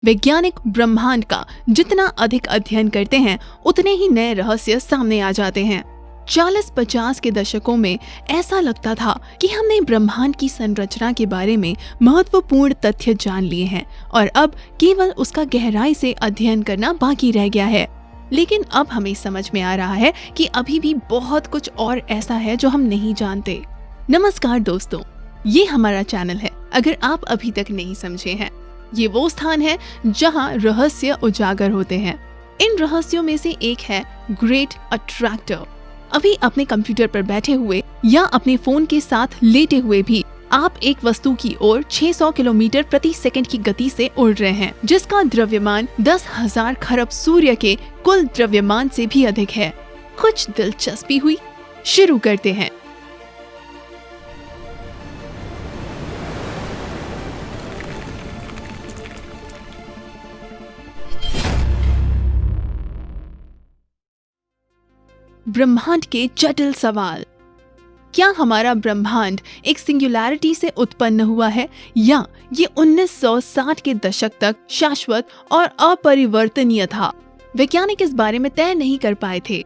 वैज्ञानिक ब्रह्मांड का जितना अधिक अध्ययन करते हैं उतने ही नए रहस्य सामने आ जाते हैं। 40-50 के दशकों में ऐसा लगता था कि हमने ब्रह्मांड की संरचना के बारे में महत्वपूर्ण तथ्य जान लिए हैं और अब केवल उसका गहराई से अध्ययन करना बाकी रह गया है। लेकिन अब हमें समझ में आ रहा है कि अभी भी बहुत कुछ और ऐसा है जो हम नहीं जानते। नमस्कार दोस्तों, ये हमारा चैनल है। अगर आप अभी तक नहीं समझे हैं, ये वो स्थान है जहां रहस्य उजागर होते हैं। इन रहस्यों में से एक है ग्रेट अट्रैक्टर। अभी अपने कंप्यूटर पर बैठे हुए या अपने फोन के साथ लेटे हुए भी आप एक वस्तु की ओर 600 किलोमीटर प्रति सेकंड की गति से उड़ रहे हैं, जिसका द्रव्यमान 10,000 खरब सूर्य के कुल द्रव्यमान से भी अधिक है। कुछ दिलचस्पी हुई? शुरू करते हैं। ब्रह्मांड के जटिल सवाल। क्या हमारा ब्रह्मांड एक सिंगुलैरिटी से उत्पन्न हुआ है या ये 1960 के दशक तक शाश्वत और अपरिवर्तनीय था? वैज्ञानिक इस बारे में तय नहीं कर पाए थे।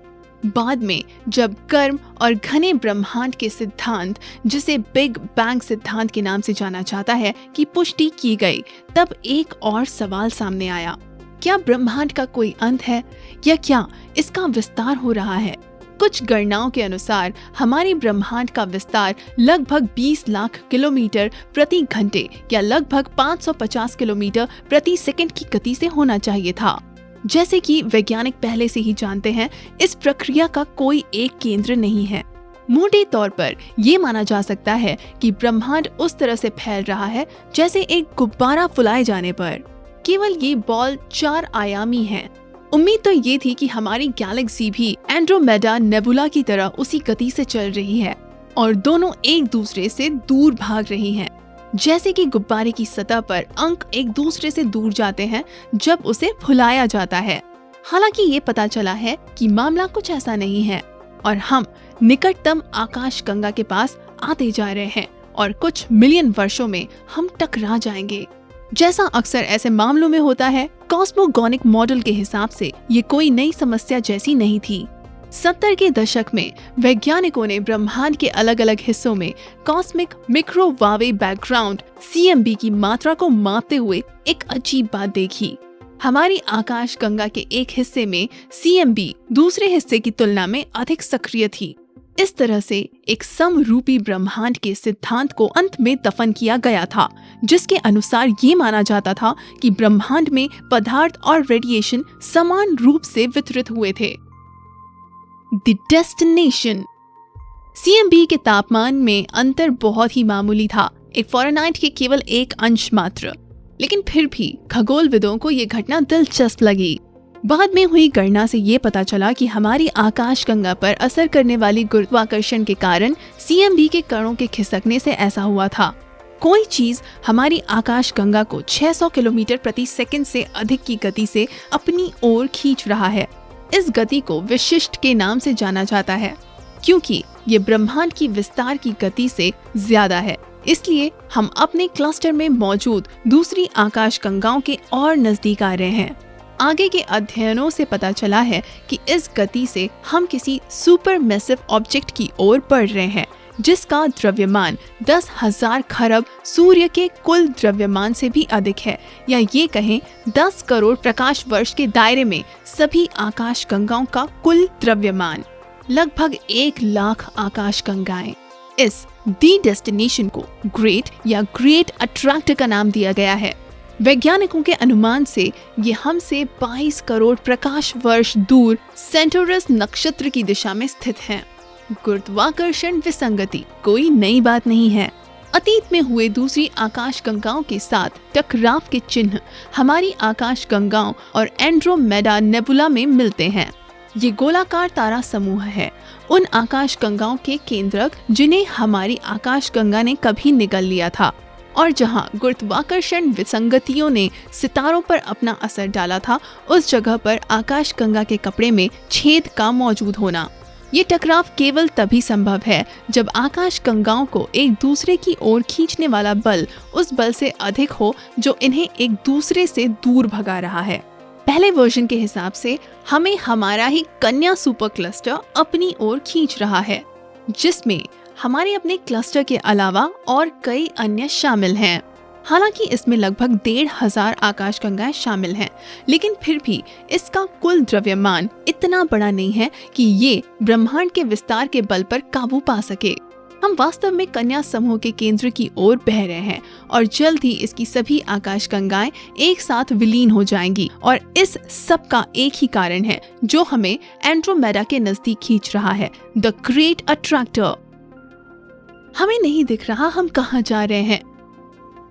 बाद में जब कर्म और घने ब्रह्मांड के सिद्धांत, जिसे बिग बैंग सिद्धांत के नाम से जाना जाता है, की पुष्टि की गई, तब एक और सवाल सामने आया। क्या ब्रह्मांड का कोई अंत है या क्या इसका विस्तार हो रहा है? कुछ गणनाओं के अनुसार हमारे ब्रह्मांड का विस्तार लगभग 20 लाख किलोमीटर प्रति घंटे या लगभग 550 किलोमीटर प्रति सेकंड की गति से होना चाहिए था। जैसे कि वैज्ञानिक पहले से ही जानते हैं, इस प्रक्रिया का कोई एक केंद्र नहीं है। मोटे तौर पर ये माना जा सकता है कि ब्रह्मांड उस तरह से फैल रहा है जैसे एक गुब्बारा फुलाए जाने पर। केवल ये बॉल 4 आयामी है। उम्मीद तो ये थी कि हमारी गैलेक्सी भी एंड्रोमेडा नेबुला की तरह उसी गति से चल रही है और दोनों एक दूसरे से दूर भाग रही हैं। जैसे कि गुब्बारे की सतह पर अंक एक दूसरे से दूर जाते हैं जब उसे फुलाया जाता है। हालांकि ये पता चला है कि मामला कुछ ऐसा नहीं है और हम निकटतम आकाश गंगा के पास आते जा रहे हैं और कुछ मिलियन वर्षों में हम टकरा जाएंगे। जैसा अक्सर ऐसे मामलों में होता है, कॉस्मोगोनिक मॉडल के हिसाब से ये कोई नई समस्या जैसी नहीं थी। 70 के दशक में वैज्ञानिकों ने ब्रह्मांड के अलग अलग हिस्सों में कॉस्मिक मिक्रोवेव बैकग्राउंड CMB की मात्रा को मापते हुए एक अजीब बात देखी। हमारी आकाश गंगा के एक हिस्से में CMB दूसरे हिस्से की तुलना में अधिक सक्रिय थी। इस तरह से एक समरूपी ब्रह्मांड के सिद्धांत को अंत में दफन किया गया था, जिसके अनुसार ये माना जाता था कि ब्रह्मांड में पदार्थ और रेडिएशन समान रूप से वितरित हुए थे। The destination. CMB के तापमान में अंतर बहुत ही मामूली था, एक फ़ारेनहाइट के केवल 1 अंश मात्र। लेकिन फिर भी खगोलविदों को ये घटना दिलचस्प लगी। बाद में हुई गणना से ये पता चला कि हमारी आकाश गंगा पर असर करने वाली गुरुत्वाकर्षण के कारण CMB के कणों के खिसकने से ऐसा हुआ था। कोई चीज हमारी आकाश गंगा को 600 किलोमीटर प्रति सेकंड से अधिक की गति से अपनी ओर खींच रहा है। इस गति को विशिष्ट के नाम से जाना जाता है, क्योंकि ये ब्रह्मांड की विस्तार की गति से ज्यादा है। इसलिए हम अपने क्लस्टर में मौजूद दूसरी आकाश गंगाओं के और नजदीक आ रहे हैं। आगे के अध्ययनों से पता चला है कि इस गति से हम किसी सुपर मैसिव ऑब्जेक्ट की ओर बढ़ रहे हैं, जिसका द्रव्यमान 10,000 खरब सूर्य के कुल द्रव्यमान से भी अधिक है, या ये कहें 10 करोड़ प्रकाश वर्ष के दायरे में सभी आकाश गंगाओं का कुल द्रव्यमान, लगभग 1 लाख आकाश गंगाएं। इस दी डेस्टिनेशन को ग्रेट या ग्रेट अट्रैक्टर का नाम दिया गया है। वैज्ञानिकों के अनुमान से ये हमसे 22 करोड़ प्रकाश वर्ष दूर सेंटोरस नक्षत्र की दिशा में स्थित हैं। गुरुत्वाकर्षण विसंगति कोई नई बात नहीं है। अतीत में हुए दूसरी आकाश गंगाओं के साथ टकराव के चिन्ह हमारी आकाश गंगाओं और एंड्रोमेडा नेबुला में मिलते हैं। ये गोलाकार तारा समूह है, उन आकाश गंगाओं के केंद्रक जिन्हें हमारी आकाश गंगा ने कभी निगल लिया था और जहां गुरुत्वाकर्षण विसंगतियों ने सितारों पर अपना असर डाला था, उस जगह पर आकाश गंगा के कपड़े में छेद का मौजूद होना। ये टकराव केवल तभी संभव है जब आकाश गंगाओं को एक दूसरे की ओर खींचने वाला बल उस बल से अधिक हो जो इन्हें एक दूसरे से दूर भगा रहा है। पहले वर्जन के हिसाब से हमें हमारा ही कन्या सुपर क्लस्टर अपनी ओर खींच रहा है, जिसमें हमारे अपने क्लस्टर के अलावा और कई अन्य शामिल हैं। हालांकि इसमें लगभग 1,500 आकाशगंगाएं शामिल हैं, लेकिन फिर भी इसका कुल द्रव्यमान इतना बड़ा नहीं है कि ये ब्रह्मांड के विस्तार के बल पर काबू पा सके। हम वास्तव में कन्या समूह के केंद्र की ओर बह रहे हैं और जल्द ही इसकी सभी आकाशगंगाएं एक साथ विलीन हो जाएंगी और इस सब का एक ही कारण है जो हमें एंड्रोमेडा के नजदीक खींच रहा है, द ग्रेट अट्रैक्टर। हमें नहीं दिख रहा हम कहाँ जा रहे हैं।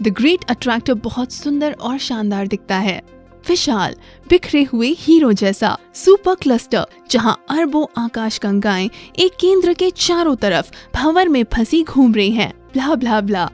द ग्रेट अट्रैक्टर बहुत सुंदर और शानदार दिखता है, विशाल बिखरे हुए हीरो जैसा सुपर क्लस्टर जहां अरबों आकाशगंगाएं एक केंद्र के चारों तरफ भंवर में फंसी घूम रही हैं। ब्ला ब्ला ब्ला।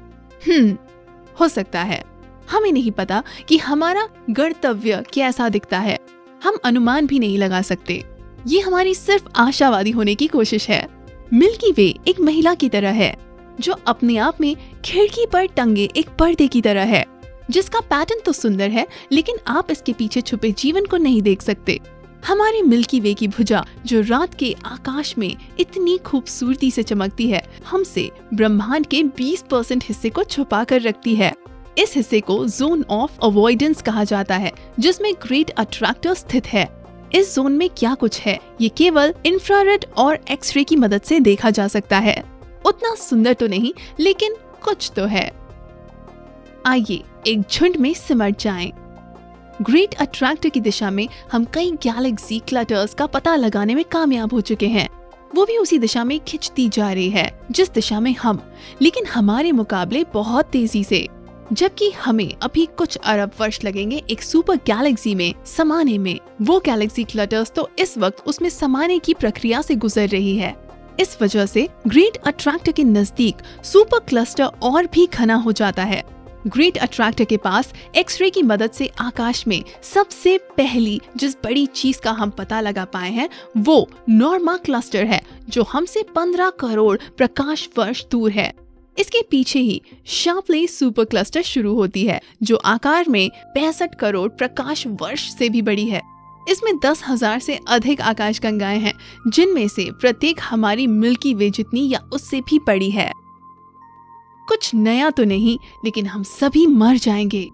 हो सकता है, हमें नहीं पता कि हमारा गंतव्य कैसा दिखता है। हम अनुमान भी नहीं लगा सकते। ये हमारी सिर्फ आशावादी होने की कोशिश है। मिल्की वे एक महिला की तरह है जो अपने आप में खिड़की पर टंगे एक पर्दे की तरह है, जिसका पैटर्न तो सुंदर है लेकिन आप इसके पीछे छुपे जीवन को नहीं देख सकते। हमारी मिल्की वे की भुजा जो रात के आकाश में इतनी खूबसूरती से चमकती है, हमसे ब्रह्मांड के 20% हिस्से को छुपा कर रखती है। इस हिस्से को जोन ऑफ अवॉइडेंस कहा जाता है, जिसमें ग्रेट अट्रैक्टर स्थित है। इस जोन में क्या कुछ है ये केवल इंफ्रारेड और एक्सरे की मदद से देखा जा सकता है। उतना सुंदर तो नहीं, लेकिन कुछ तो है। आइए एक झुंड में सिमट जाएं। ग्रेट अट्रैक्टर की दिशा में हम कई गैलेक्सी क्लटर्स का पता लगाने में कामयाब हो चुके हैं। वो भी उसी दिशा में खिंचती जा रही है जिस दिशा में हम, लेकिन हमारे मुकाबले बहुत तेजी से। जबकि हमें अभी कुछ अरब वर्ष लगेंगे एक सुपर गैलेक्सी में समाने में। वो गैलेक्सी क्लटर्स तो इस वक्त उसमें समाने की प्रक्रिया से गुजर रही है। इस वजह से ग्रेट अट्रैक्टर के नजदीक सुपर क्लस्टर और भी घना हो जाता है। ग्रेट अट्रैक्टर के पास एक्सरे की मदद से आकाश में सबसे पहली जिस बड़ी चीज का हम पता लगा पाए हैं वो नॉर्मा क्लस्टर है, जो हमसे 15 करोड़ प्रकाश वर्ष दूर है। इसके पीछे ही शार्पले सुपर क्लस्टर शुरू होती है, जो आकार में 65 करोड़ प्रकाश वर्ष से भी बड़ी है। इसमें 10,000 से अधिक आकाशगंगाएं हैं, जिनमें से प्रत्येक हमारी मिल्की वे जितनी या उससे भी बड़ी है। कुछ नया तो नहीं, लेकिन हम सभी मर जाएंगे।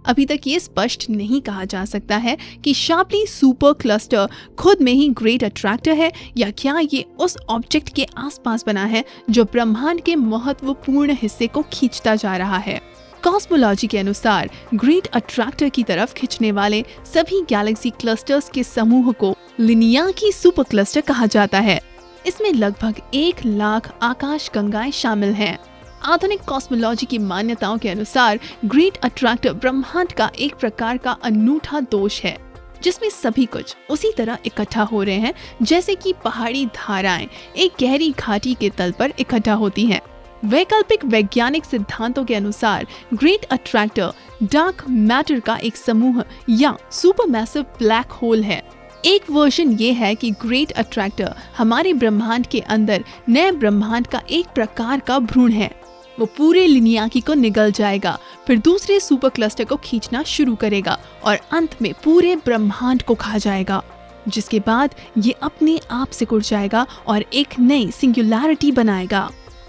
अभी तक ये स्पष्ट नहीं कहा जा सकता है कि शार्पले सुपर क्लस्टर खुद में ही ग्रेट अट्रैक्टर है या क्या ये उस ऑब्जेक्ट के आसपास बना है जो ब्रह्मांड के महत्वपूर्ण हिस्से को खींचता जा रहा है। कॉस्मोलॉजी के अनुसार ग्रेट अट्रैक्टर की तरफ खींचने वाले सभी गैलेक्सी क्लस्टर्स के समूह को लिनियाकी सुपर क्लस्टर कहा जाता है। इसमें लगभग 1 लाख आकाशगंगाएं शामिल हैं। आधुनिक कॉस्मोलॉजी की मान्यताओं के अनुसार ग्रेट अट्रैक्टर ब्रह्मांड का एक प्रकार का अनूठा दोष है, जिसमें सभी कुछ उसी तरह इकट्ठा हो रहे हैं जैसे कि पहाड़ी धाराएं एक गहरी घाटी के तल पर इकट्ठा होती हैं। वैकल्पिक वैज्ञानिक सिद्धांतों के अनुसार ग्रेट अट्रैक्टर डार्क मैटर का एक समूह या सुपरमैसिव ब्लैक होल है। एक वर्जन ये है कि ग्रेट अट्रैक्टर हमारे ब्रह्मांड के अंदर नए ब्रह्मांड का एक प्रकार का भ्रूण है। वो पूरे लिनियाकी को निगल जाएगा, फिर दूसरे सुपर क्लस्टर को खींचना शुरू करेगा और अंत में पूरे ब्रह्मांड को खा जाएगा, जिसके बाद ये अपने आप सिकुड़ जाएगा और एक नई सिंगुलैरिटी बनाएगा,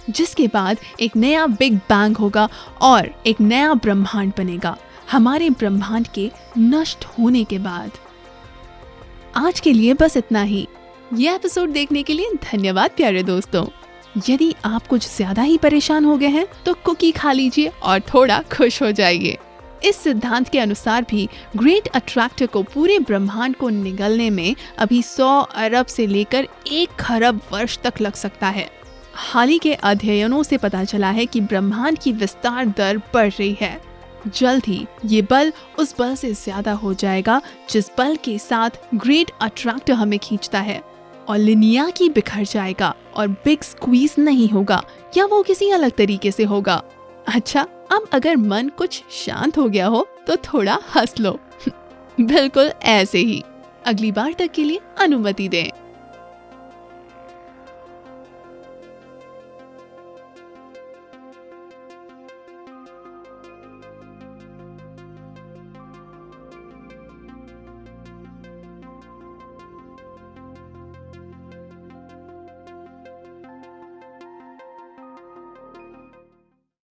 जिसके बाद एक नया बिग बैंग होगा और एक नया ब्रह्मांड बनेगा हमारे ब्रह्मांड के नष्ट होने के बाद। आज के लिए बस इतना ही। ये एपिसोड देखने के लिए धन्यवाद प्यारे दोस्तों। यदि आप कुछ ज्यादा ही परेशान हो गए हैं तो कुकी खा लीजिए और थोड़ा खुश हो जाइए। इस सिद्धांत के अनुसार भी ग्रेट अट्रैक्टर को पूरे ब्रह्मांड को निगलने में अभी 100 अरब से लेकर 1 खरब वर्ष तक लग सकता है। हाल ही के अध्ययनों से पता चला है कि ब्रह्मांड की विस्तार दर बढ़ रही है। जल्द ही ये बल उस बल से ज्यादा हो जाएगा जिस बल के साथ ग्रेट अट्रैक्टर हमें खींचता है, और लिनियाकी बिखर जाएगा और बिग स्क्वीज नहीं होगा या वो किसी अलग तरीके से होगा। अच्छा, अब अगर मन कुछ शांत हो गया हो तो थोड़ा हंस लो। बिल्कुल ऐसे ही। अगली बार तक के लिए अनुमति दें।